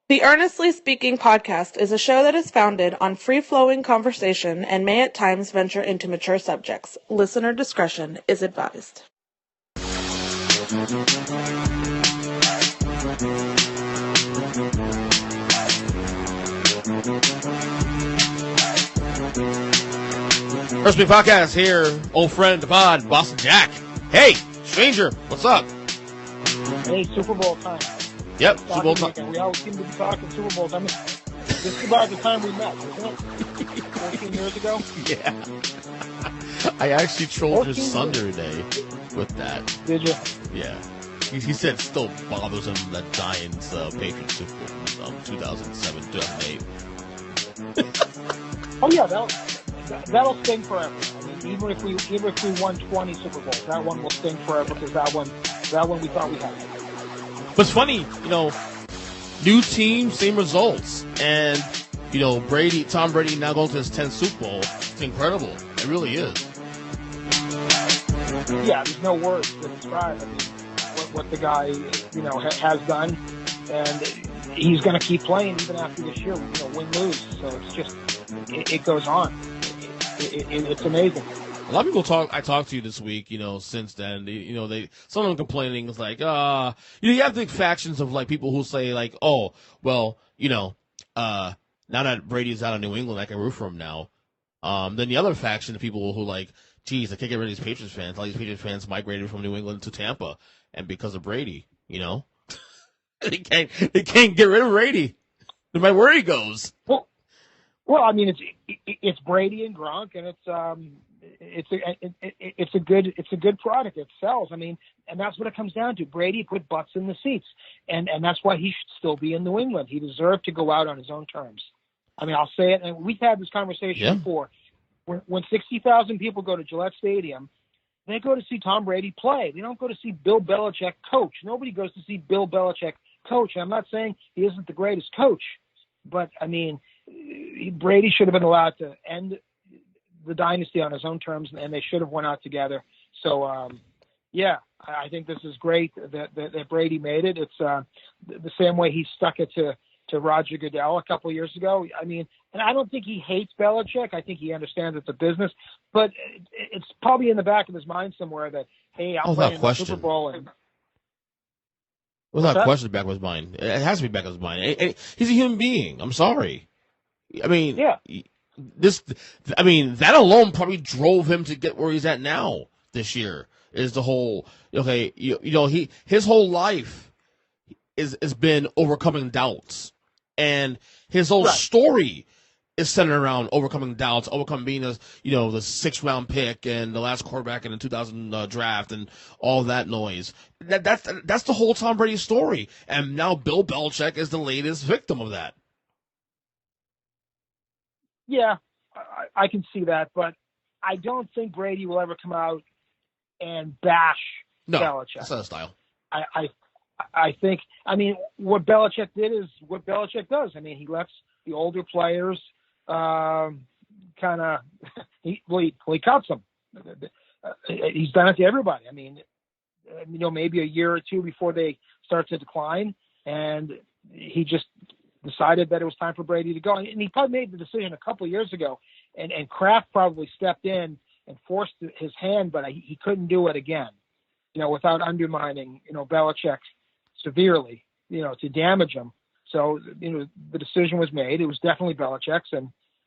The Earnestly Speaking podcast is a show that is founded on free-flowing conversation and may at times venture into mature subjects. Listener discretion is advised. Earnestly podcast here, old friend, pod, Boston Jack. Hey, stranger, what's up? Hey, Super Bowl time. Yep, Super Bowl time. We always seem to be talking Super Bowls. I mean, this is about the time we met, isn't it? 14 years ago? Yeah. I actually trolled your son the other day with that. Did you? Yeah. He said it still bothers him that Giants Patriots Super Bowl 2007, 2008. Oh, yeah, that'll sting forever. I mean, even if we won 20 Super Bowls, that one will sting forever because that one we thought we had. But it's funny, new team, same results, and Tom Brady now going to his 10th Super Bowl. It's incredible. It really is. Yeah, there's no words to describe. I mean, what the guy has done, and he's going to keep playing even after this year. Win lose. So it's just it goes on. It's amazing. A lot of people I talked to you this week, since then, some of them complaining is like, you have the factions of like people who say like, oh, well, now that Brady's out of New England, I can root for him now. Then the other faction of people who like, geez, I can't get rid of these Patriots fans. All these Patriots fans migrated from New England to Tampa, and because of Brady, they can't get rid of Brady, no matter where he goes. Well, I mean, it's Brady and Gronk, and it's a good product. It sells. I mean, and that's what it comes down to. Brady put butts in the seats, and that's why he should still be in New England. He deserved to go out on his own terms. I mean, I'll say it, and we've had this conversation before. When 60,000 people go to Gillette Stadium, they go to see Tom Brady play. They don't go to see Bill Belichick coach. Nobody goes to see Bill Belichick coach. I'm not saying he isn't the greatest coach, but I mean, Brady should have been allowed to end the dynasty on his own terms, and they should have went out together. So, I think this is great that Brady made it. It's the same way he stuck it to Roger Goodell a couple of years ago. I mean, and I don't think he hates Belichick. I think he understands it's a business, but it's probably in the back of his mind somewhere that, hey, I'm playing the Super Bowl. And without question, back of his mind. It has to be back of his mind. He's a human being. I'm sorry. I mean, that alone probably drove him to get where he's at now this year. Is the whole his whole life is been overcoming doubts, and his whole story is centered around overcoming doubts, overcoming being the 6th round pick and the last quarterback in the 2000 draft and all that noise. That's the whole Tom Brady story, and now Bill Belichick is the latest victim of that. Yeah, I can see that, but I don't think Brady will ever come out and bash Belichick. That's not a style. I think, I mean, what Belichick did is what Belichick does. I mean, he lets the older players he cuts them. He's done it to everybody. I mean, maybe a year or two before they start to decline, and he just decided that it was time for Brady to go. And he probably made the decision a couple of years ago, and Kraft probably stepped in and forced his hand, but he couldn't do it again, without undermining, Belichick severely, to damage him. So, the decision was made. It was definitely Belichick's,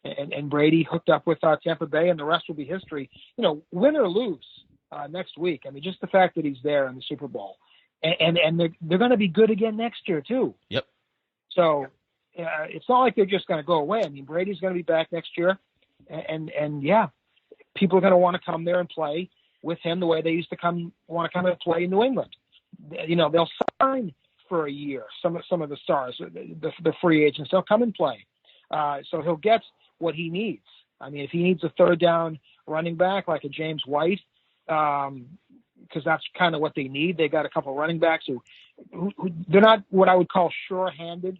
and Brady hooked up with Tampa Bay, and the rest will be history. Win or lose next week. I mean, just the fact that he's there in the Super Bowl, and they're going to be good again next year too. Yep. So it's not like they're just going to go away. I mean, Brady's going to be back next year, and people are going to want to come there and play with him the way they used to want to come and play in New England. They'll sign for a year. Some of the stars, the free agents, they'll come and play. So he'll get what he needs. I mean, if he needs a third down running back like a James White, because that's kind of what they need. They got a couple of running backs who they're not what I would call sure-handed.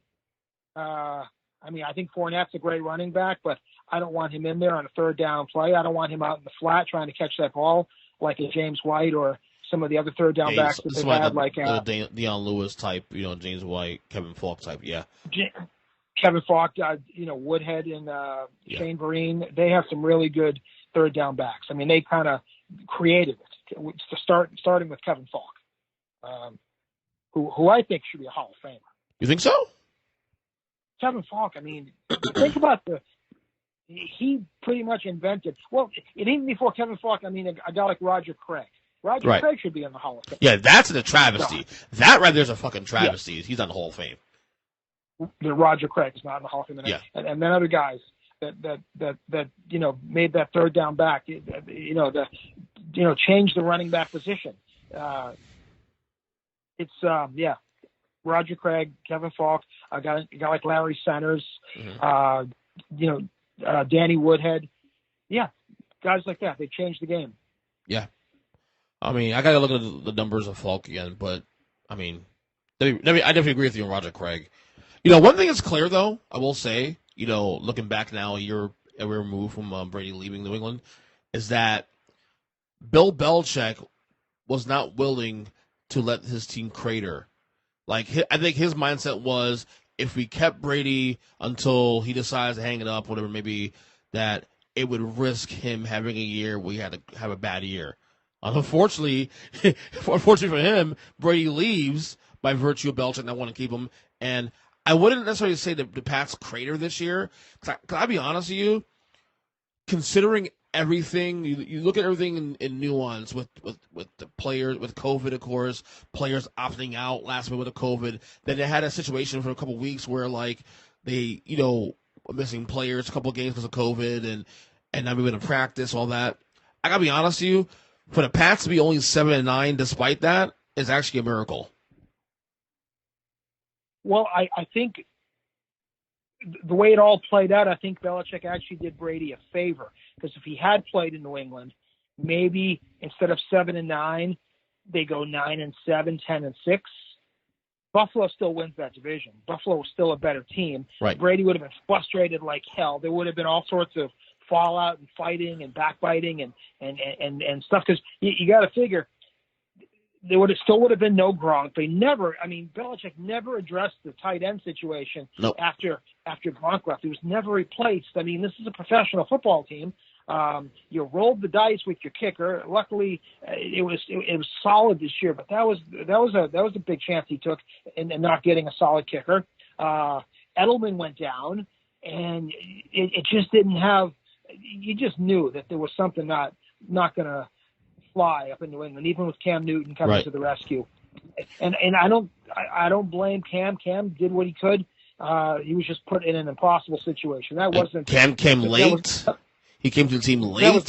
I mean, I think Fournette's a great running back, but I don't want him in there on a third down play. I don't want him out in the flat trying to catch that ball like a James White or some of the other third down backs that they've had, like Deion Lewis type, James White, Kevin Falk type, yeah. Kevin Falk, Woodhead and Shane Vereen. They have some really good third down backs. I mean, they kind of created it starting with Kevin Falk, who I think should be a Hall of Famer. You think so? Kevin Falk, I mean, think about he pretty much invented, and even before Kevin Falk, I mean, a guy like Roger Craig. Roger Craig should be in the Hall of Fame. Yeah, that's a travesty. No. That right there's a fucking travesty. Yeah. He's on the Hall of Fame. The Roger Craig is not in the Hall of Fame. Yeah. And then other guys that made that third down back, change the running back position. Roger Craig, Kevin Falk, a guy like Larry Centers, Danny Woodhead. Yeah, guys like that. They changed the game. Yeah. I mean, I got to look at the numbers of Falk again, but, I mean, I definitely agree with you on Roger Craig. One thing is clear, though, I will say, looking back now, a year removed from Brady leaving New England, is that Bill Belichick was not willing to let his team crater. Like, I think his mindset was, if we kept Brady until he decides to hang it up, whatever it may be, that it would risk him having a year where he had to have a bad year. Unfortunately for him, Brady leaves by virtue of Belichick not wanting to keep him. And I wouldn't necessarily say that the Pats crater this year. Because I'll be honest with you, considering everything, you look at everything in nuance with the players, with COVID, of course, players opting out last minute with the COVID. Then they had a situation for a couple of weeks where, like, they, missing players a couple of games because of COVID and not even to practice, all that. I got to be honest with you, for the Pats to be only 7-9 despite that is actually a miracle. Well, I think the way it all played out, I think Belichick actually did Brady a favor, because if he had played in New England, maybe instead of 7-9, they go 9-7, 10-6. Buffalo still wins that division. Buffalo was still a better team. Right. Brady would have been frustrated like hell. There would have been all sorts of fallout and fighting and backbiting and stuff, because you got to figure there still would have been no Gronk. Belichick never addressed the tight end situation. Nope. after Gronk left. It was never replaced. I mean, this is a professional football team. You rolled the dice with your kicker. Luckily, it was solid this year, but that was a big chance he took in not getting a solid kicker. Edelman went down, and it just didn't have. You just knew that there was something not going to fly up in New England, even with Cam Newton coming to the rescue. And I don't blame Cam. Cam did what he could. He was just put in an impossible situation. That wasn't. Cam came late. He came to the team late,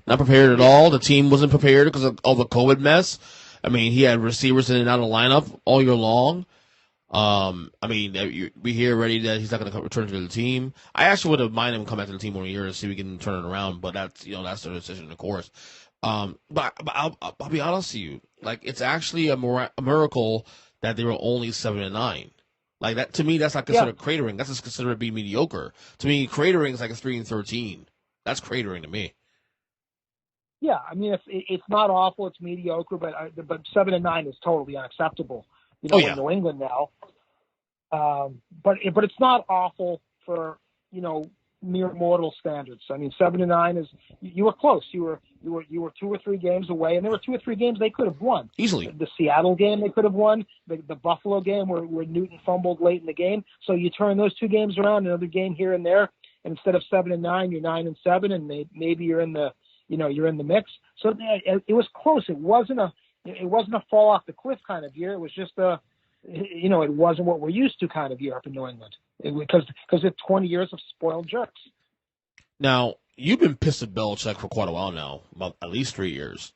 not prepared at all. The team wasn't prepared because of all the COVID mess. I mean, he had receivers in and out of the lineup all year long. We hear already that he's not going to return to the team. I actually would have minded him come back to the team 1 year to see if we can turn it around, but that's their decision, of course. But I'll be honest with you, like, it's actually a miracle that they were only 7-9. Like, that, to me, that's not considered cratering. That's just considered being mediocre. To me, cratering is like a 3-13. That's cratering to me. Yeah, I mean, it's not awful, it's mediocre, but 7-9 is totally unacceptable. In New England now. But it's not awful for mere mortal standards. I mean, 7-9 is, you were close. You were 2 or 3 games away, and there were 2 or 3 games they could have won easily. The Seattle game they could have won. The Buffalo game where Newton fumbled late in the game. So you turn those 2 games around, another game here and there, and instead of 7-9, you're 9-7, and maybe you're in the you're in the mix. So it was close. It wasn't a fall off the cliff kind of year. It was just it wasn't what we're used to kind of year up in New England, because it's 20 years of spoiled jerks. Now, you've been pissed at Belichick for quite a while now, about at least 3 years,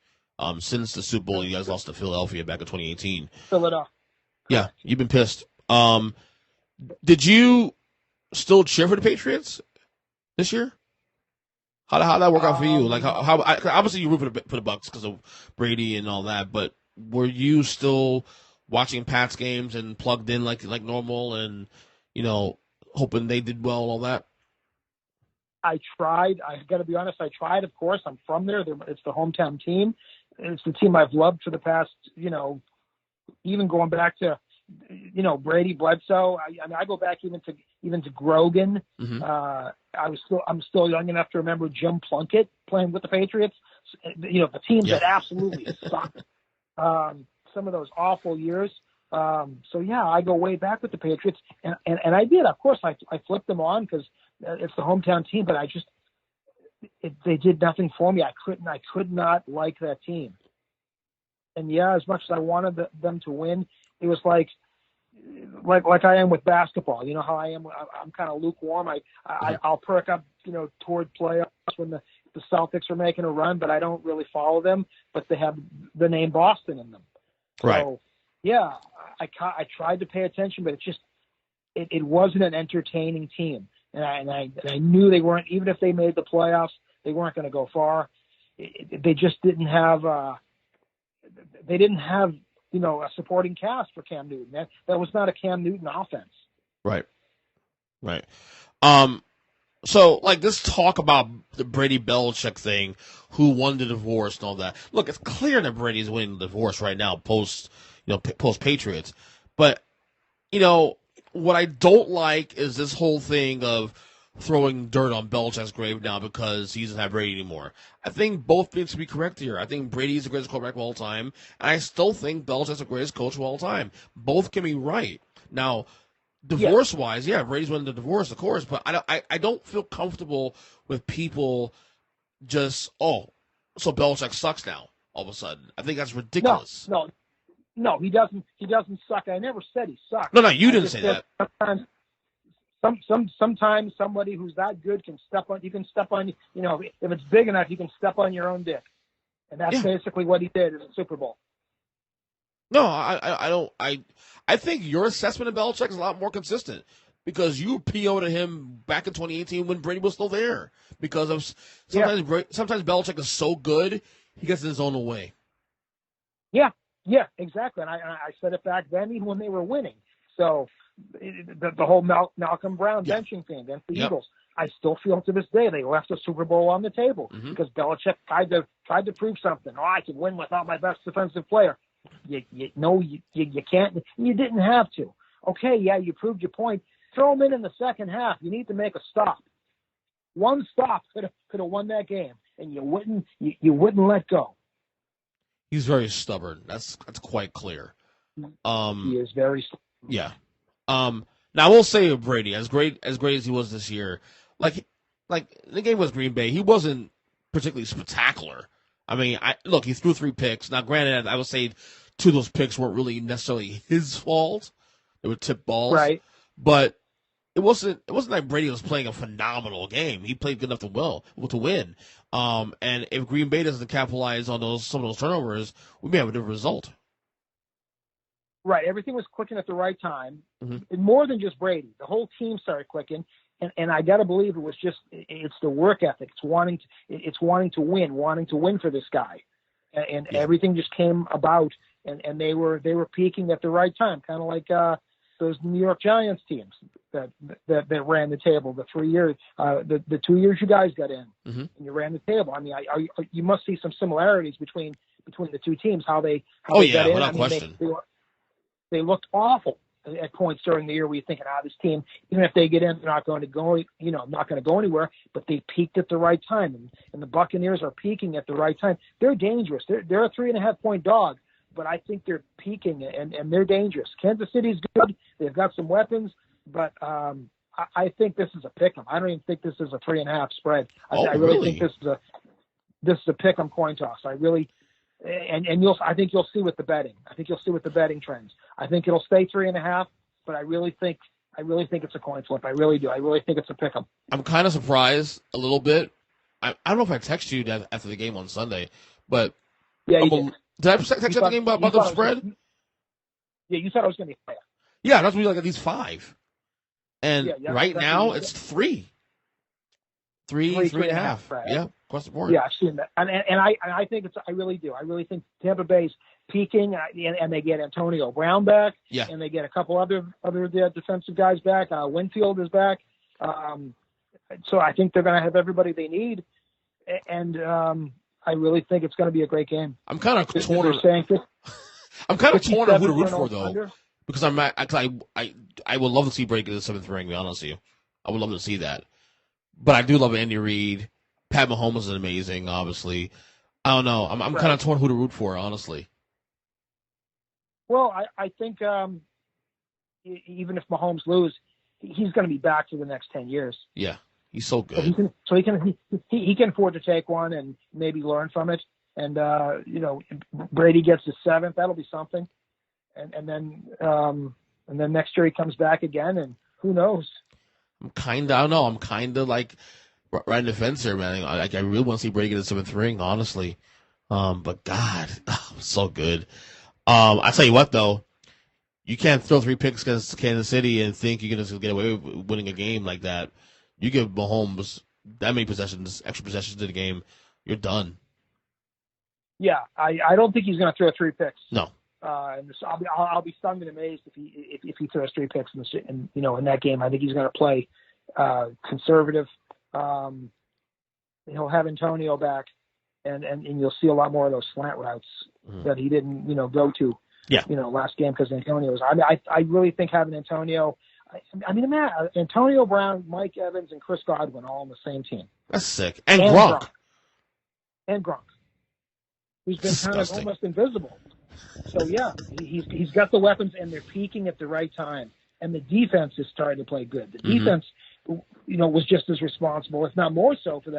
since the Super Bowl you guys lost to Philadelphia back in 2018. Philadelphia. Yeah, you've been pissed. Did you still cheer for the Patriots this year? How'd that work out for you? Like, how obviously you root for the Bucs because of Brady and all that, but were you still watching Pats games and plugged in like normal and, hoping they did well and all that? I tried. I got to be honest. I tried. Of course, I'm from there. It's the hometown team, It's the team I've loved for the past, even going back to, Brady, Bledsoe. I go back even to Grogan. Mm-hmm. I'm still young enough to remember Jim Plunkett playing with the Patriots. The teams that absolutely sucked. Some of those awful years. I go way back with the Patriots, and I did. Of course, I flipped them on because it's the hometown team, but they did nothing for me. I could not like that team. And as much as I wanted them to win, it was like I am with basketball. You know how I am. I'm kind of lukewarm. I'll perk up, toward playoffs when the Celtics are making a run, but I don't really follow them. But they have the name Boston in them. Right. So, I tried to pay attention, but it wasn't an entertaining team. And I knew they weren't, even if they made the playoffs, they weren't going to go far. They just didn't have, a supporting cast for Cam Newton. That was not a Cam Newton offense. Right. So, this talk about the Brady-Belichick thing, who won the divorce and all that. Look, it's clear that Brady's winning the divorce right now, post-Patriots. But, what I don't like is this whole thing of throwing dirt on Belichick's grave now because he doesn't have Brady anymore. I think both things to be correct here. I think Brady is the greatest quarterback of all time, and I still think Belichick's the greatest coach of all time. Both can be right. Now, divorce-wise, Brady's winning the divorce, of course, but I don't feel comfortable with people just, so Belichick sucks now, all of a sudden. I think that's ridiculous. No, he doesn't. He doesn't suck. I never said he sucks. No, you didn't say that. Sometimes somebody who's that good can step on. You can step on. If it's big enough, you can step on your own dick, and that's basically what he did in the Super Bowl. No, I don't. I think your assessment of Belichick is a lot more consistent because you PO'd him back in 2018 when Brady was still there. Because of sometimes Belichick is so good he gets in his own way. Yeah, exactly. And I said it back then, even when they were winning. So the whole Malcolm Brown benching thing against the Eagles, I still feel to this day they left the Super Bowl on the table because Belichick tried to prove something. I can win without my best defensive player. You can't. You didn't have to. Okay, you proved your point. Throw him in the second half. You need to make a stop. One stop could have won that game, and you wouldn't let go. He's very stubborn. That's quite clear. He is very stubborn. Yeah. Now I will say of Brady, as great as he was this year, like the game was Green Bay, he wasn't particularly spectacular. I mean, he threw 3 picks. Now, granted, I would say 2 of those picks weren't really necessarily his fault. They were tip balls, right? But it wasn't like Brady was playing a phenomenal game. He played good enough to win. And if Green Bay doesn't capitalize on some of those turnovers, we may have a different result. Right. Everything was clicking at the right time. Mm-hmm. And more than just Brady. The whole team started clicking. And I got to believe it's the work ethic. It's wanting to win for this guy. And everything just came about and they were peaking at the right time. Kind of like those New York Giants teams that ran the table the 3 years, the 2 years you guys got in, and you ran the table. I mean, you must see some similarities between the two teams. How they got in. Without question. They looked awful at points during the year where you're thinking, this team, even if they get in, they're not going to go, not going to go anywhere. But they peaked at the right time, and the Buccaneers are peaking at the right time. They're dangerous. They're a 3.5 point dog. But I think they're peaking, and they're dangerous. Kansas City's good. They've got some weapons, but I think this is a pick'em. I don't even think this is a 3.5 spread. I really think this is a pick'em coin toss. I really, and I think you'll see with the betting. I think you'll see with the betting trends. I think it'll stay 3.5, but I really think it's a coin flip. I really do. I really think it's a pick'em. I'm kind of surprised a little bit. I don't know if I texted you after the game on Sunday, but yeah, you did. Did I text you the game about the spread? You thought it was going to be 5. Yeah, that's going to be at least 5. And right now it's 3. 3.5. Right? Yeah, across the board. Yeah, I've seen that, and I think I really do. I really think Tampa Bay's peaking, and they get Antonio Brown back, and they get a couple other defensive guys back. Winfield is back, so I think they're going to have everybody they need, and I really think it's going to be a great game. I'm kind of torn. They're saying I'm kind of torn on who to root 57 for though, under. because I would love to see Brady get the 7th ring. To be honest with you, I would love to see that. But I do love Andy Reid. Pat Mahomes is amazing, obviously. I don't know. I'm kind of torn who to root for, honestly. Well, I think even if Mahomes lose, he's going to be back for the next 10 years. Yeah, he's so good. He can afford to take one and maybe learn from it. And Brady gets his 7th. That'll be something. And then next year he comes back again, and who knows? I don't know. I'm kind of like right in the fence here, man. I really want to see Brady get his 7th ring, honestly. But God, so good. I tell you what, though, you can't throw 3 picks against Kansas City and think you're going to get away with winning a game like that. You give Mahomes that many extra possessions to the game, you're done. Yeah, I don't think he's going to throw 3 picks. No. And so I'll be stunned and amazed if he throws 3 picks in that game. I think he's going to play conservative. He'll have Antonio back, and you'll see a lot more of those slant routes that he didn't go to. Yeah. Last game because Antonio was. I really think having Antonio. Antonio Brown, Mike Evans, and Chris Godwin all on the same team. That's sick. And Gronk. And Gronk, who's been kind of almost invisible. So yeah, he's got the weapons, and they're peaking at the right time. And the defense is starting to play good. The defense, was just as responsible, if not more so, for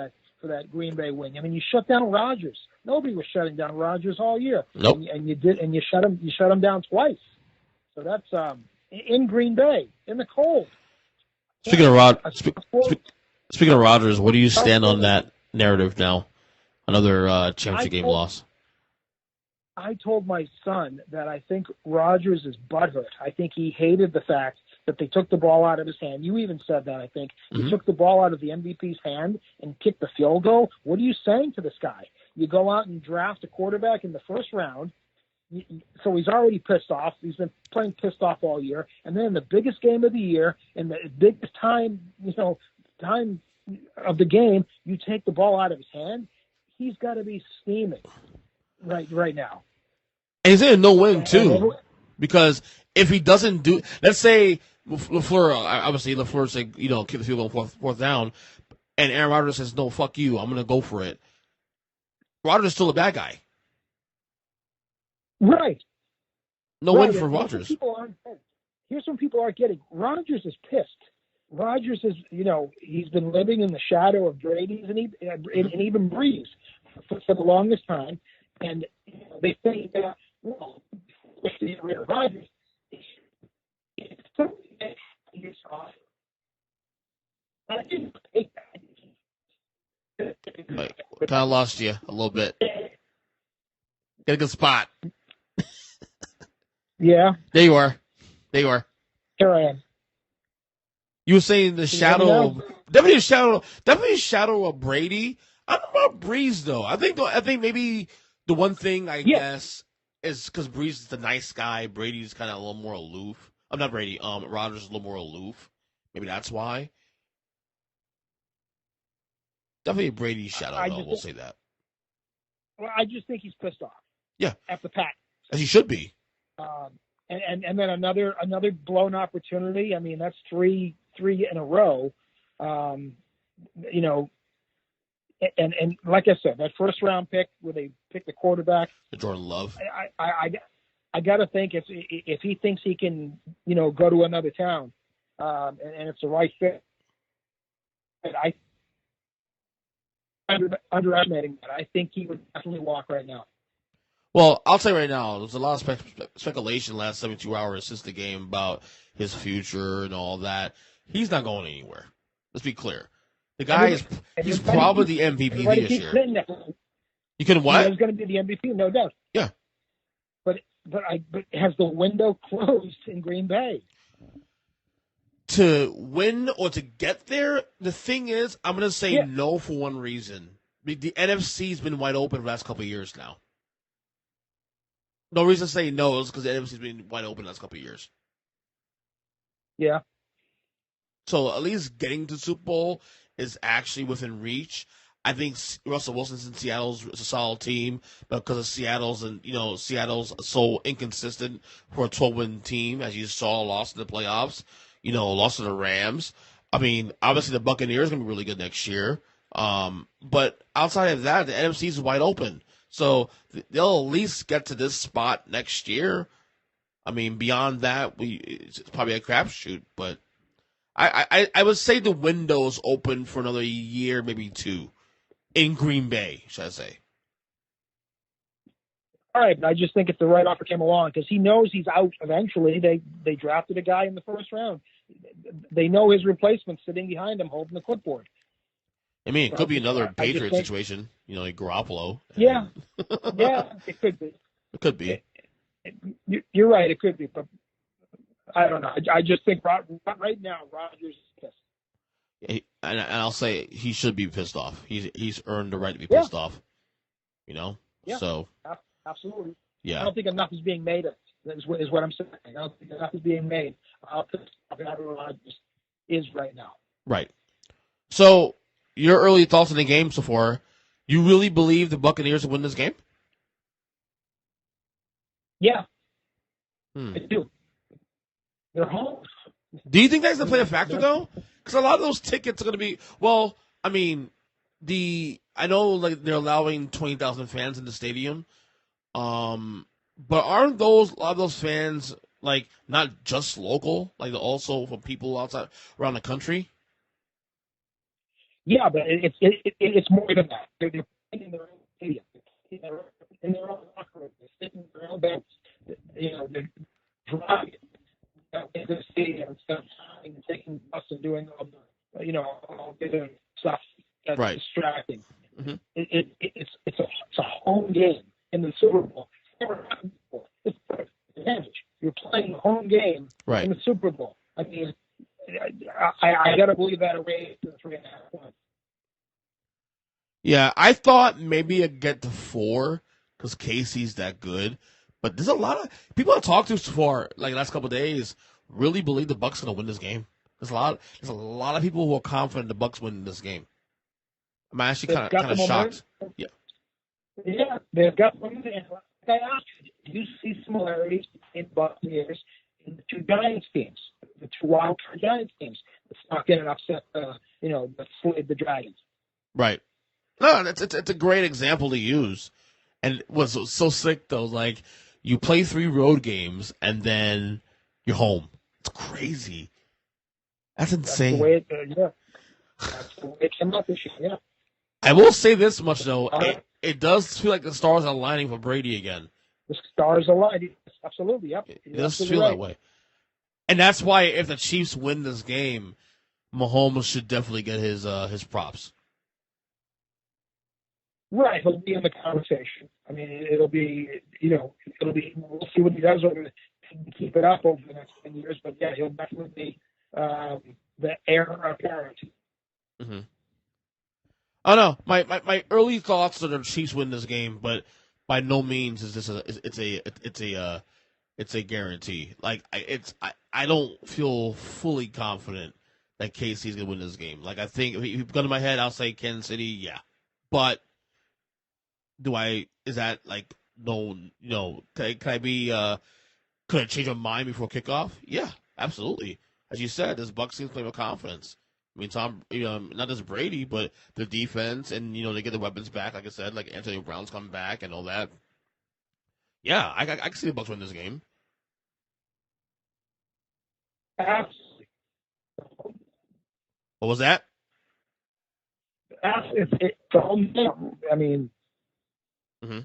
that Green Bay win. I mean, you shut down Rodgers. Nobody was shutting down Rodgers all year. Nope. And you did, and you shut him down twice. So that's in Green Bay in the cold. Speaking of Rodgers, where do you stand on that narrative now? Another championship game loss. I told my son that I think Rodgers is butthurt. I think he hated the fact that they took the ball out of his hand. You even said that, I think. He took the ball out of the MVP's hand and kicked the field goal. What are you saying to this guy? You go out and draft a quarterback in the first round, so he's already pissed off. He's been playing pissed off all year. And then in the biggest game of the year, and the biggest time of the game, you take the ball out of his hand. He's got to be steaming right now. And he's in a no-win, too. Because if he doesn't do – let's say LaFleur say, kick the field goal fourth down, and Aaron Rodgers says, no, fuck you, I'm going to go for it. Rodgers is still a bad guy. Right. No win for Rodgers. Here's what people aren't getting. Rodgers is pissed. Rodgers is, he's been living in the shadow of Brady's and even Breeze for the longest time. And they say that, well, if they get rid of Rodgers, it's something that he's off. I didn't take that. Wait, kind of lost you a little bit. Get a good spot. Yeah. There you are. Here I am. You were saying the shadow, definitely a shadow of Brady. I don't know about Breeze though. I think maybe the one thing I guess is because Breeze is the nice guy. Brady's kind of a little more aloof. I'm not Brady. Rodgers is a little more aloof. Maybe that's why. Definitely a Brady shadow, though. We'll say that. Well, I just think he's pissed off. Yeah. At the Pack. As he should be. And then another blown opportunity. I mean, that's three in a row. And like I said, that first round pick where they picked the quarterback, Jordan Love. I got to think if he thinks he can, go to another town, and it's the right fit. I underestimating that. I think he would definitely walk right now. Well, I'll tell you right now, there's a lot of speculation last 72 hours since the game about his future and all that. He's not going anywhere. Let's be clear. The guy he's probably the MVP this year. You can what? He's going to be the MVP, no doubt. Yeah. But has the window closed in Green Bay? To win or to get there, the thing is, I'm going to say no for one reason. The NFC's been wide open for the last couple of years now. No reason to say no is because the NFC's been wide open the last couple of years. Yeah. So at least getting to Super Bowl is actually within reach. I think Russell Wilson's in Seattle's a solid team, but because of Seattle's so inconsistent for a 12-win team, as you saw, lost in the playoffs, lost to the Rams. I mean, obviously the Buccaneers are going to be really good next year. But outside of that, the NFC is wide open. So they'll at least get to this spot next year. I mean, beyond that, it's probably a crapshoot. But I would say the window's open for another year, maybe two, in Green Bay, should I say. All right, but I just think if the right offer came along, because he knows he's out eventually. They drafted a guy in the first round. They know his replacement's sitting behind him holding the clipport. I mean, it could be another Patriot situation, like Garoppolo. Yeah, yeah, it could be. It could be. You're right, it could be, but I don't know. I just think right now Rodgers is pissed. And I'll say he should be pissed off. He's earned the right to be pissed off. Yeah. So Absolutely. Yeah. I don't think enough is being made of it, is what I'm saying. I don't think enough is being made. How pissed off Aaron Rodgers is right now. Right. So your early thoughts on the game so far? You really believe the Buccaneers will win this game? Yeah, I do. They're home. Do you think that's going to play a factor, though? Because a lot of those tickets are going to be, I mean, I know they're allowing 20,000 fans in the stadium, but aren't a lot of those fans not just local, also from people outside around the country? Yeah, but it's more than that. They're playing in their own stadium. In their own locker room. They're sitting in their own beds. They're driving into the stadium instead of taking bus and doing all the stuff that's distracting. Mm-hmm. It's a home game in the Super Bowl. It's never happened before. It's an advantage. You're playing a home game in the Super Bowl. I mean, I got to believe that away to 3.5 points. Yeah, I thought maybe I'd get to 4 because Casey's that good. But there's a lot of people I've talked to so far, the last couple of days, really believe the Bucs going to win this game. There's a lot of people who are confident the Bucs win this game. I'm actually kind of shocked. Yeah. Yeah, they've got one. Like I asked you, do you see similarities in Buccaneers in the two Giants teams, the two wild card Giants teams that snuck in and upset the Dragons? Right. No, it's a great example to use. And what's so sick though, you play 3 road games and then you're home. It's crazy. That's insane. That's the way it came up this year. Yeah. I will say this much though, it does feel like the stars are aligning for Brady again. The stars align, absolutely. Yep. It does feel that way, and that's why if the Chiefs win this game, Mahomes should definitely get his props. Right, he'll be in the conversation. I mean, it'll be. We'll see what he does over to keep it up over the next 10 years. But yeah, he'll definitely be the heir apparent. Mm-hmm. Oh no, my early thoughts are the Chiefs win this game, but by no means is this it's a guarantee. I don't feel fully confident that KC's gonna win this game. I think if you gun to my head, I'll say Kansas City, yeah. But is that no, can I be could I change my mind before kickoff? Yeah, absolutely. As you said, this Bucs team's playing with confidence. I mean, Tom, not just Brady, but the defense, and they get the weapons back. Like I said, Antonio Brown's coming back and all that. Yeah, I can see the Bucs win this game. Absolutely. What was that? It's home game. I mean. Mm-hmm.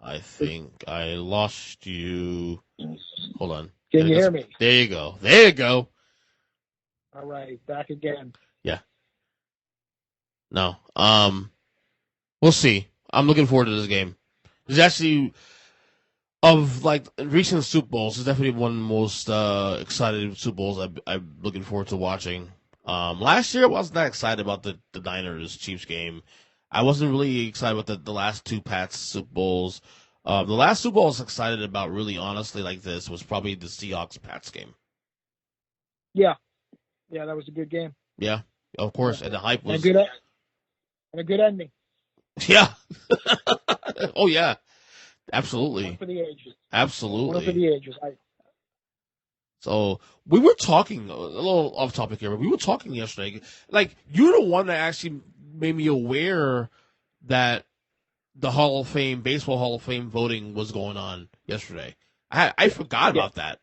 I think I lost you. Hold on. Can you hear me? There you go. There you go. All right, back again. Yeah. No. We'll see. I'm looking forward to this game. There's actually of recent Super Bowls. It's definitely one of the most excited Super Bowls I'm looking forward to watching. Last year I wasn't that excited about the Niners Chiefs game. I wasn't really excited about the last 2 Pats Super Bowls. The last Super Bowl I was excited about, really honestly, like this, was probably the Seahawks Pats game. Yeah, that was a good game. Yeah, Of course, and the hype And was a good ending. yeah. Oh yeah, absolutely, One for the ages. absolutely. One for the ages. So we were talking a little off topic here, but we were talking yesterday. Like you're the one that actually made me aware that the Hall of Fame, baseball Hall of Fame voting was going on yesterday. I forgot about that.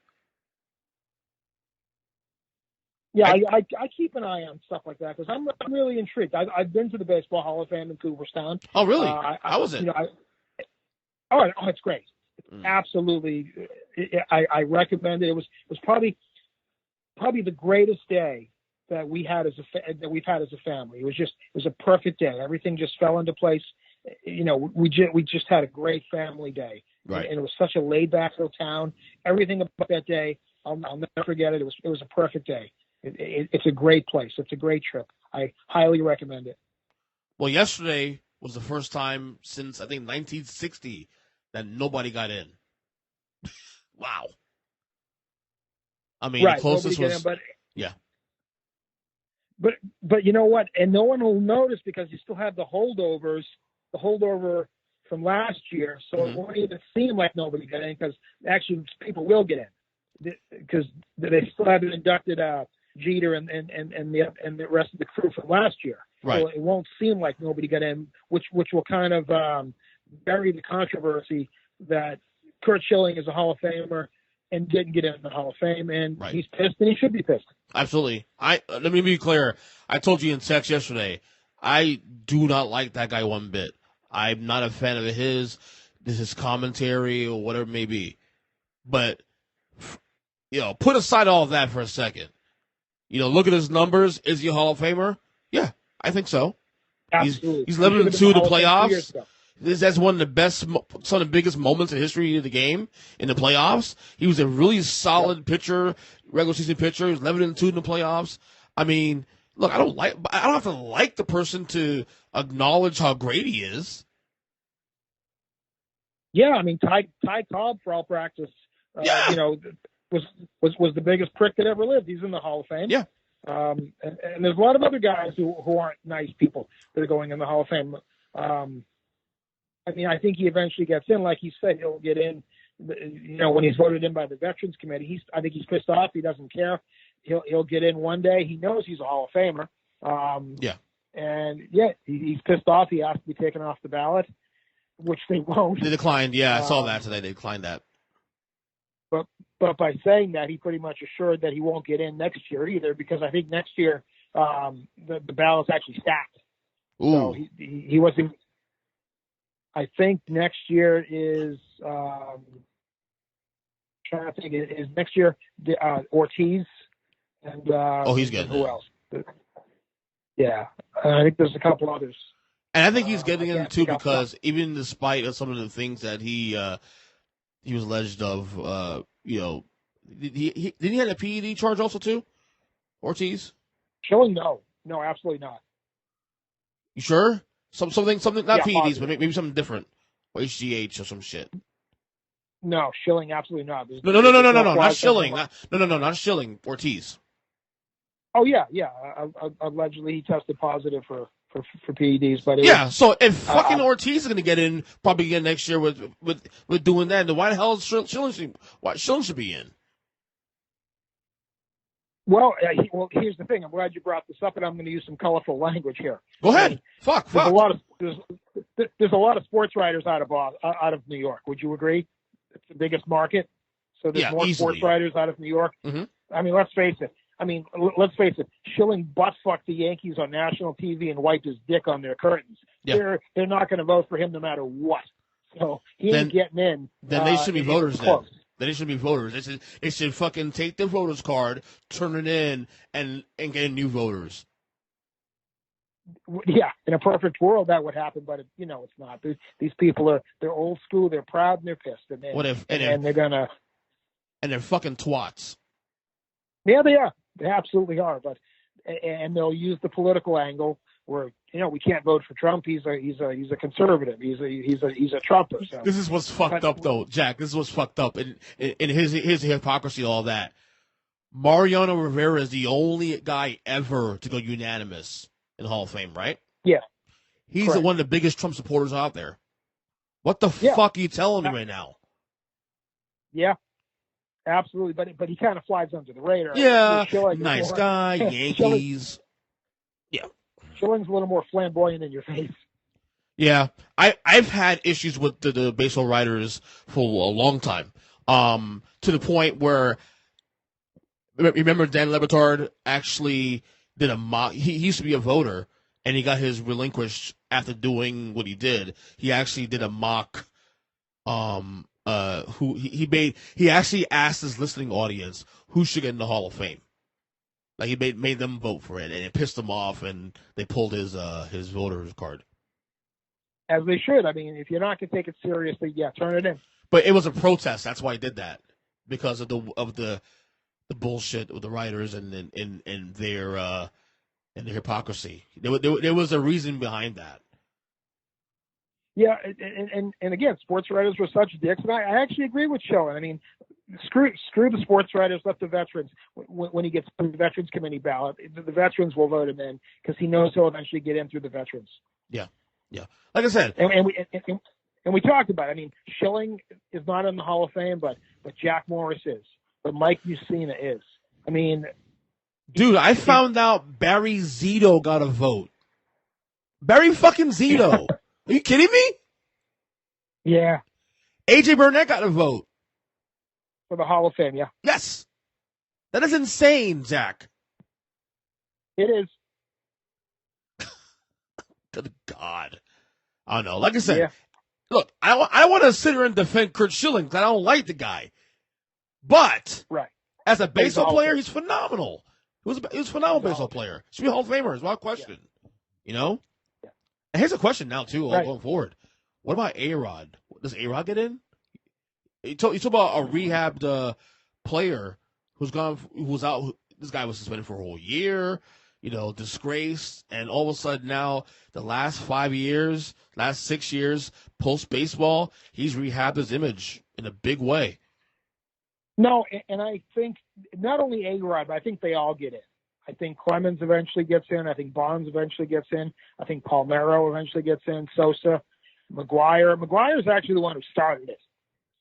Yeah, I keep an eye on stuff like that because I'm really intrigued. I've been to the Baseball Hall of Fame in Cooperstown. Oh really? How was it? It's great. Absolutely, I recommend it. It was probably the greatest day that we've had as a family. It was a perfect day. Everything just fell into place. We just had a great family day. Right. And it was such a laid back little town. Everything about that day, I'll never forget it. It was a perfect day. It's a great place. It's a great trip. I highly recommend it. Well, yesterday was the first time since I think 1960 that nobody got in. Wow. I mean, right. the closest was yeah. But you know what? And no one will notice because you still have the holdover from last year, so it won't even seem like nobody got in because actually people will get in because they still haven't inducted Jeter and the rest of the crew from last year. Right. So it won't seem like nobody got in, which will kind of bury the controversy that Curt Schilling is a Hall of Famer and didn't get in the Hall of Fame, and he's pissed, and he should be pissed. Absolutely. Let me be clear. I told you in text yesterday, I do not like that guy one bit. I'm not a fan of his commentary or whatever it may be. But, put aside all of that for a second. Look at his numbers. Is he a Hall of Famer? Yeah, I think so. Absolutely. He's 11-2 in the playoffs. That's one of the best, some of the biggest moments in history of the game in the playoffs. He was a really solid pitcher, regular season pitcher. He was 11-2 in the playoffs. I mean, look, I don't have to like the person to acknowledge how great he is. Yeah, I mean, Ty Cobb, for all practice, was the biggest prick that ever lived. He's in the Hall of Fame. Yeah. And there's a lot of other guys who aren't nice people that are going in the Hall of Fame. I mean, I think he eventually gets in. Like he said, he'll get in, when he's voted in by the Veterans Committee. I think he's pissed off. He doesn't care. He'll get in one day. He knows he's a Hall of Famer. He's pissed off. He has to be taken off the ballot, which they won't. They declined. Yeah, I saw that today. They declined that. But by saying that, he pretty much assured that he won't get in next year either, because I think next year the ballot's actually stacked. Ooh. So he wasn't. I think next year is trying to think is next year Ortiz and he's getting who in. else? Yeah, I think there's a couple others. And I think he's getting in too because even despite of some of the things that he was alleged of, did he have a PED charge also too, Ortiz? Schilling, no, absolutely not. You sure? Something not PEDs, positive. but maybe something different, or HGH or some shit. No, Schilling, absolutely not. No, not Schilling. Not Schilling. Ortiz. Oh yeah. Allegedly, he tested positive for PEDs, but So if fucking Ortiz is going to get in, probably again next year with doing that, then why the hell is Schilling should be in? Well, here's the thing. I'm glad you brought this up, and I'm going to use some colorful language here. Go ahead. Fuck. There's a lot of sports writers out of New York. Would you agree? It's the biggest market, so there's more easily. sports writers out of New York. Mm-hmm. I mean, let's face it. Schilling butt-fucked the Yankees on national TV and wiped his dick on their curtains. Yeah. They're not going to vote for him no matter what. So he ain't getting in. Then they should be voters then. Then they should be voters. They should fucking take the voters card, turn it in, and get new voters. Yeah, in a perfect world that would happen, but it's not. These people they're old school, they're proud, and they're pissed, and they're gonna. And they're fucking twats. Yeah, they are. They absolutely are. But they'll use the political angle where we can't vote for Trump. He's a conservative. He's a Trumper. So. This is what's fucked up, though, Jack. This is what's fucked up, and his hypocrisy, all that. Mariano Rivera is the only guy ever to go unanimous in the Hall of Fame, right? Yeah. He's Correct. one of the biggest Trump supporters out there. What the Yeah. fuck are you telling me right now? Yeah. Absolutely, but he kind of flies under the radar. Yeah, Schilling nice more, guy, Yankees. Schilling's a little more flamboyant in your face. Yeah, I've had issues with the baseball writers for a long time. To the point where, remember Dan Lebitard actually did a mock. He used to be a voter, and he got his relinquished after doing what he did. He actually did a mock. Who he actually asked his listening audience who should get in the Hall of Fame. Like he made them vote for it, and it pissed them off, and they pulled his voter's card. As they should. I mean, if you're not going to take it seriously, turn it in. But it was a protest. That's why he did that, because of the bullshit with the writers and their hypocrisy. There was a reason behind that. Yeah, and again, sports writers were such dicks, and I actually agree with Schilling. I mean, screw the sports writers, let the veterans. When he gets to the Veterans Committee ballot, the veterans will vote him in because he knows he'll eventually get in through the veterans. Yeah. Like I said, and we talked about it. I mean, Schilling is not in the Hall of Fame, but Jack Morris is, but Mike Mussina is. I mean, dude, I found out Barry Zito got a vote. Barry fucking Zito. Are you kidding me? Yeah. AJ Burnett got a vote. For the Hall of Fame, yeah. Yes. That is insane, Zach. It is. Good God. I don't know. Like I said, look, I want to sit here and defend Curt Schilling because I don't like the guy. But as a baseball player, he's phenomenal. He was a phenomenal baseball player. Should be a Hall of Famer, without question. You know? And here's a question now, too, going forward. What about A-Rod? Does A-Rod get in? You talk about a rehabbed player who's out. This guy was suspended for a whole year, disgraced. And all of a sudden now, the last 5 years, last 6 years, post-baseball, he's rehabbed his image in a big way. No, and I think not only A-Rod, but I think they all get in. I think Clemens eventually gets in. I think Bonds eventually gets in. I think Palmeiro eventually gets in. Sosa, McGuire. McGuire's actually the one who started it.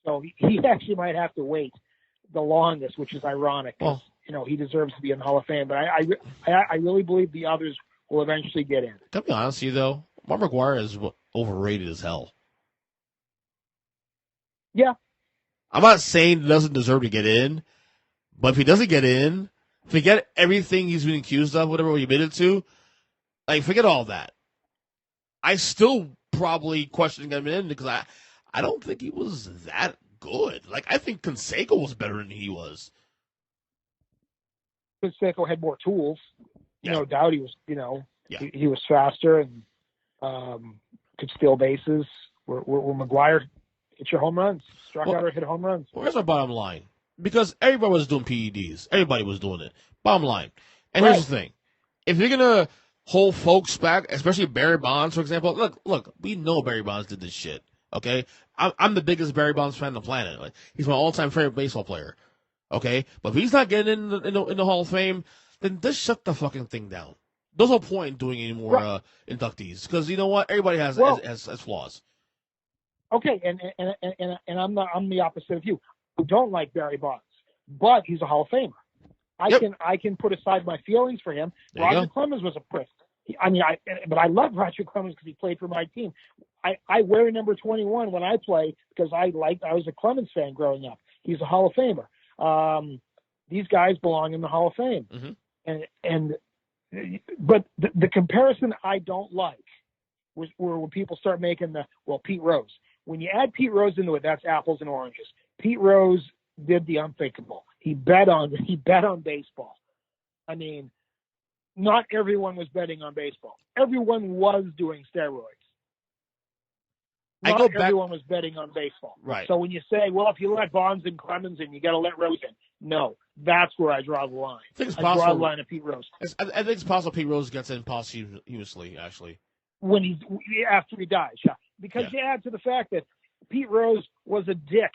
So he actually might have to wait the longest, which is ironic. Well, he deserves to be in the Hall of Fame. But I really believe the others will eventually get in. To be honest with you, though, Mark McGuire is overrated as hell. Yeah. I'm not saying he doesn't deserve to get in, but if he doesn't get in, forget everything he's been accused of, whatever he admitted to. Like, forget all that. I still probably question him in because I don't think he was that good. Like, I think Canseco was better than he was. Canseco had more tools. No doubt he was, he was faster and could steal bases. Where McGuire hit your home runs, struck out or hit home runs. Well, here's our bottom line. Because everybody was doing PEDs. Everybody was doing it. Bottom line. And here's the thing. If you're going to hold folks back, especially Barry Bonds, for example, look, we know Barry Bonds did this shit, okay? I'm the biggest Barry Bonds fan on the planet. Like, he's my all-time favorite baseball player, okay? But if he's not getting in the Hall of Fame, then just shut the fucking thing down. There's no point in doing any more inductees because you know what? Everybody has flaws. Okay, and I'm the opposite of you. I don't like Barry Bonds, but he's a Hall of Famer. I can put aside my feelings for him. Roger Clemens was a prick. But I love Roger Clemens because he played for my team. I wear number 21 when I play because I was a Clemens fan growing up. He's a Hall of Famer. These guys belong in the Hall of Fame. Mm-hmm. But the comparison I don't like was when people start making Pete Rose. When you add Pete Rose into it, that's apples and oranges. Pete Rose did the unthinkable. He bet on baseball. I mean, not everyone was betting on baseball. Everyone was doing steroids. Everyone was betting on baseball. Right. So when you say, well, if you let Bonds and Clemens in, you got to let Rose in. No, that's where I draw the line. I draw the line of Pete Rose. I think it's possible Pete Rose gets in posthumously, actually. After he dies, because you add to the fact that Pete Rose was a dick.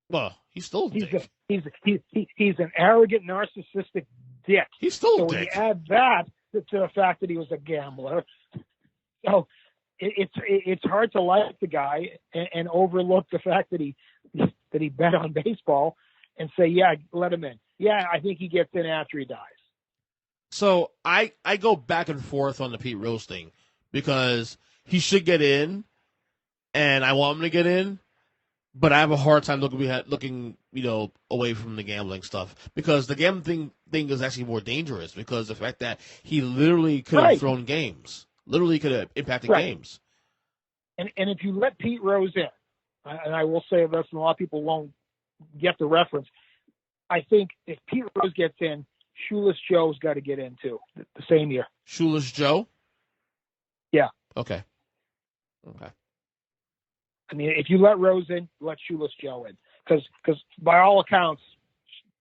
Well, he's still a dick. he's an arrogant, narcissistic dick. He's still So a when you dick. add that to the fact that he was a gambler, so it's hard to like the guy and overlook the fact that he bet on baseball and say, yeah, let him in. Yeah, I think he gets in after he dies. So I go back and forth on the Pete Rose thing because he should get in, and I want him to get in, but I have a hard time looking away from the gambling stuff because the gambling thing is actually more dangerous because the fact that he literally could have thrown games, literally could have impacted games. And if you let Pete Rose in, and I will say this, and a lot of people won't get the reference, I think if Pete Rose gets in, Shoeless Joe's got to get in too, the same year. Shoeless Joe? Yeah. Okay. I mean, if you let Rose in, let Shoeless Joe in, because by all accounts,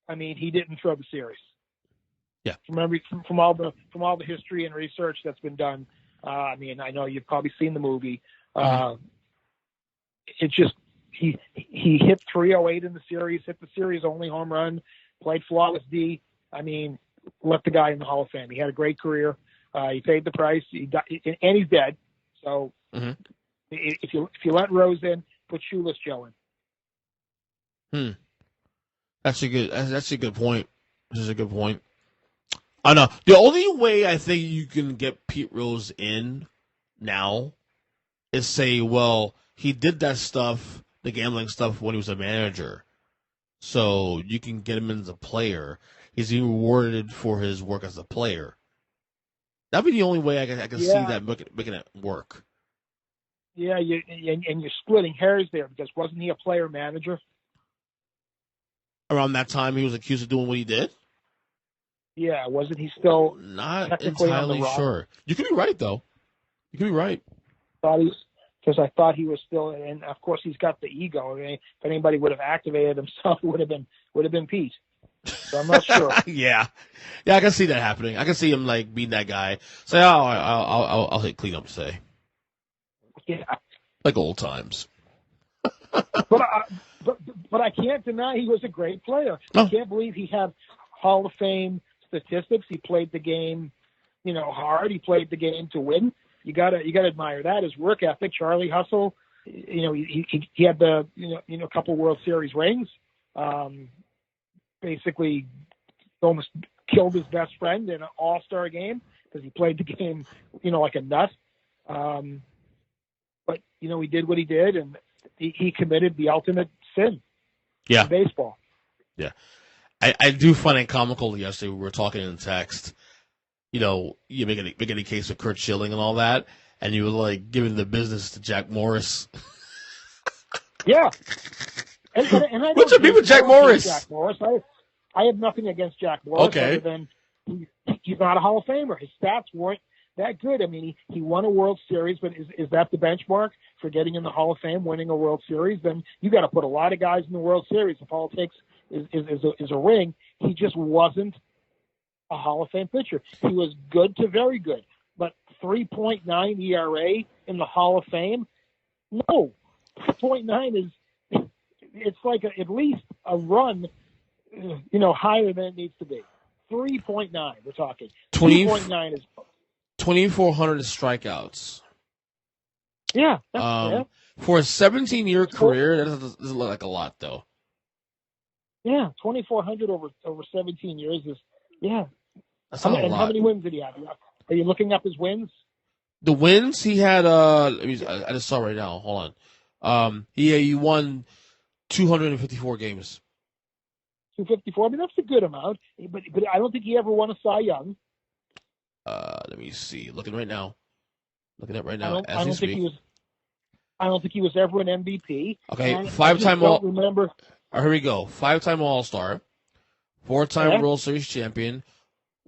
I mean, he didn't throw the series. Yeah. From all the history and research that's been done. I mean, I know you've probably seen the movie. It's just he hit 308 in the series, hit the series only home run, played flawless D. I mean, let the guy in the Hall of Fame. He had a great career. He paid the price. He died, and he's dead. So if you let Rose in, put Shoeless Joe in. That's a good point. This is a good point. I know the only way I think you can get Pete Rose in now is say, well, he did that stuff, the gambling stuff, when he was a manager. So you can get him in as a player. He's being rewarded for his work as a player. That'd be the only way I can see that making it work. Yeah, and you're splitting hairs there because wasn't he a player manager? Around that time, he was accused of doing what he did? Yeah, wasn't he still not entirely sure? You could be right, though. You could be right. Because I thought he was still, and of course he's got the ego. If anybody would have activated himself, it would have been Pete. So I'm not sure. Yeah, I can see that happening. I can see him like being that guy. Say, oh, I'll hit cleanup today. Yeah, like old times. but I can't deny he was a great player. I can't believe he had Hall of Fame statistics. He played the game, hard. He played the game to win. You gotta admire that. His work ethic, Charlie Hustle. He had the a couple World Series rings. Basically, almost killed his best friend in an All-Star game because he played the game, like a nut. But he did what he did, and he committed the ultimate sin. Yeah, in baseball. Yeah, I do find it comical. Yesterday we were talking in text. You making a case of Curt Schilling and all that, and you were like giving the business to Jack Morris. Yeah. And I what's your beef with Jack Morris? Jack Morris. I have nothing against Jack Morris other than he's not a Hall of Famer. His stats weren't that good. I mean, he won a World Series, but is that the benchmark for getting in the Hall of Fame, winning a World Series? Then you got to put a lot of guys in the World Series. If all it takes is a ring, he just wasn't a Hall of Fame pitcher. He was good to very good, but 3.9 ERA in the Hall of Fame? No, 3.9 is it's like at least a run, higher than it needs to be. 3.9, we're talking. 2.9 is 2,400 strikeouts. Yeah, that's fair. For a 17-year career, that doesn't look like a lot, though. Yeah, 2,400 over 17 years is That's not a lot. How many wins did he have? Are you looking up his wins? The wins he had. I just saw right now. Hold on. He won 254 games. 254. I mean, that's a good amount. But I don't think he ever won a Cy Young. Let me see. Looking right now. Looking at right I now as we speak. I don't think he was ever an MVP. Okay, five-time All. Remember. Here we go. 5-time All-Star, 4-time World Series champion,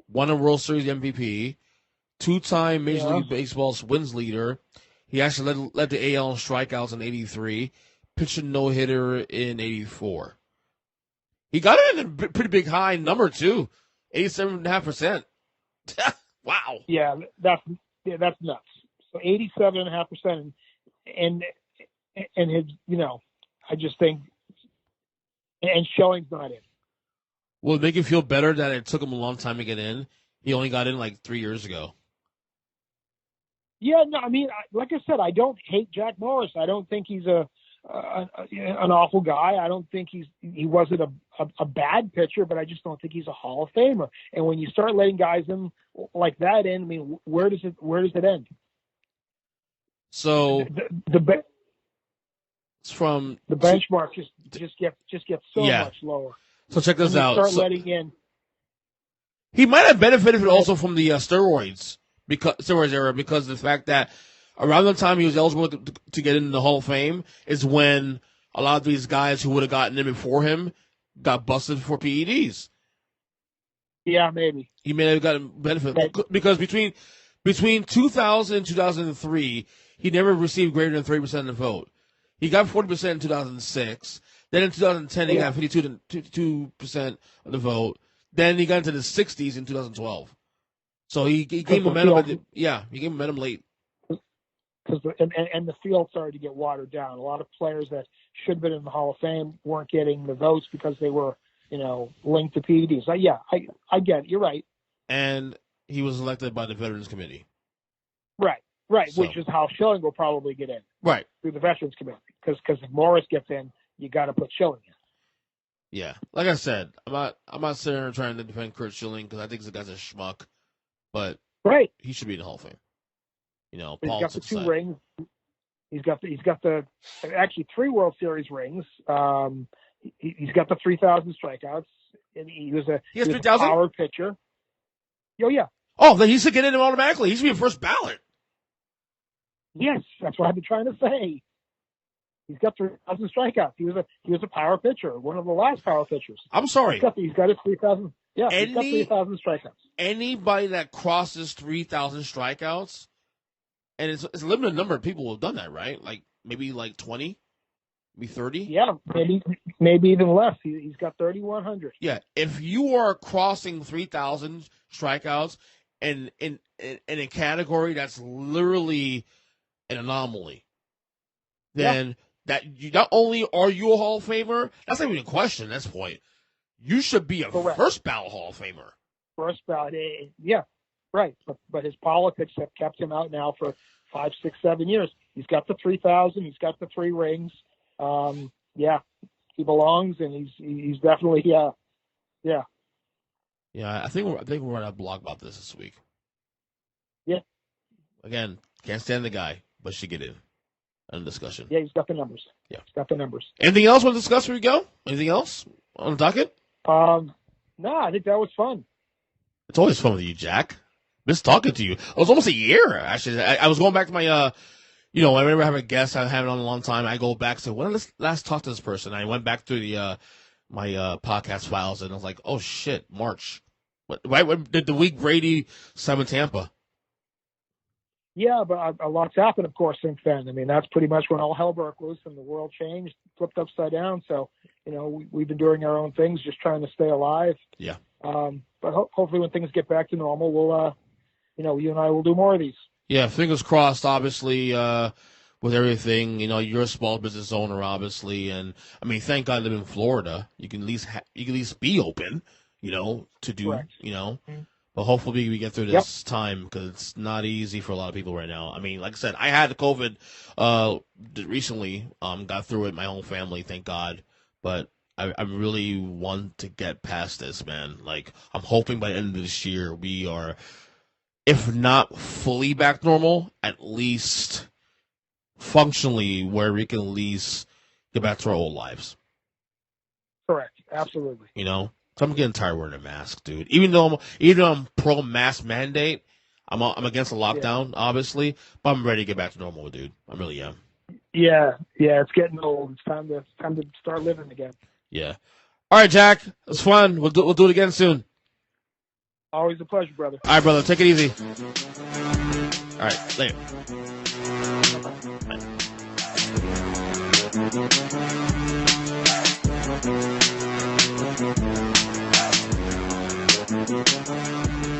won a World Series MVP, 2-time Major League Baseball's wins leader. He actually led the AL in strikeouts in '83, pitched a no-hitter in '84. He got it in a pretty big high number too, 87.5%. Wow. Yeah, that's nuts. So 87.5%, and his, I just think, and Schilling's not in. Will it make you feel better that it took him a long time to get in? He only got in like 3 years ago. Yeah, no, I mean, like I said, I don't hate Jack Morris. I don't think he's an awful guy. I don't think he wasn't a bad pitcher, but I just don't think he's a Hall of Famer. And when you start letting guys in like that in, I mean, where does it end? So it's from the benchmark just gets so much lower. So check this out. Start letting in. He might have benefited also from the steroids era because of the fact that around the time he was eligible to get into the Hall of Fame is when a lot of these guys who would have gotten in before him got busted for PEDs. Yeah, maybe. He may have gotten benefit because between 2000 and 2003, he never received greater than 30% of the vote. He got 40% in 2006. Then in 2010, he got 52% of the vote. Then he got into the 60s in 2012. So he gained momentum. He gained momentum late. Because the field started to get watered down. A lot of players that should have been in the Hall of Fame weren't getting the votes because they were, linked to PEDs. I get it. You're right. And he was elected by the Veterans Committee. Right. So, which is how Schilling will probably get in. Right. Through the Veterans Committee. Because if Morris gets in, you got to put Schilling in. Yeah. Like I said, I'm not sitting there trying to defend Curt Schilling because I think the guy's a schmuck. But he should be in the Hall of Fame. He's got the 2 rings. He's got the actually 3 World Series rings. He's got the 3,000 strikeouts, and he was a power pitcher. Oh yeah. Oh, then he should get in automatically. He should be a first ballot. Yes, that's what I've been trying to say. He's got 3,000 strikeouts. He was a power pitcher, one of the last power pitchers. I'm sorry. He's got his 3,000. Yeah, he's got 3,000 strikeouts. Anybody that crosses 3,000 strikeouts. And it's a limited number of people who have done that, right? Like maybe 20, maybe 30. Yeah, maybe even less. He's got 3,100. Yeah, if you are crossing 3,000 strikeouts and in a category that's literally an anomaly, then that you not only are you a Hall of Famer, that's not even a question at this point. You should be a first ballot Hall of Famer. First ballot, yeah. Right, but his politics have kept him out now for 5, 6, 7 years. He's got the 3,000. He's got the 3 rings. He belongs, and he's definitely Yeah, I think we're gonna blog about this week. Yeah. Again, can't stand the guy, but should get in on the discussion. Yeah, he's got the numbers. Yeah, he's got the numbers. Anything else we'll discuss before we go? Anything else on the docket? No, I think that was fun. It's always fun with you, Jack. Miss talking to you. It was almost a year, actually. I was going back to my, whenever I have a guest, I haven't on a long time, I go back to, when did I last talk to this person? I went back through my podcast files, and I was like, oh, shit, March. When did the week Brady signed Tampa? Yeah, but a lot's happened, of course, since then. I mean, that's pretty much when all hell broke loose and the world changed, flipped upside down. So, we've been doing our own things, just trying to stay alive. Yeah. But hopefully when things get back to normal, we'll, you and I will do more of these. Yeah, fingers crossed, obviously, with everything. You're a small business owner, obviously. And, I mean, thank God I live in Florida. You can at least be open, to do, Correct. But hopefully we get through this time because it's not easy for a lot of people right now. I mean, like I said, I had COVID recently, got through it, my whole family, thank God. But I really want to get past this, man. Like, I'm hoping by the end of this year we are, if not fully back normal, at least functionally where we can at least get back to our old lives. Correct. Absolutely. So I'm getting tired of wearing a mask, dude. Even though I'm pro mask mandate, I'm against the lockdown, obviously, but I'm ready to get back to normal, dude. I really am. Yeah, it's getting old. It's time to start living again. Yeah. All right, Jack. It was fun. We'll do it again soon. Always a pleasure, brother. All right, brother. Take it easy. All right. Later. Bye.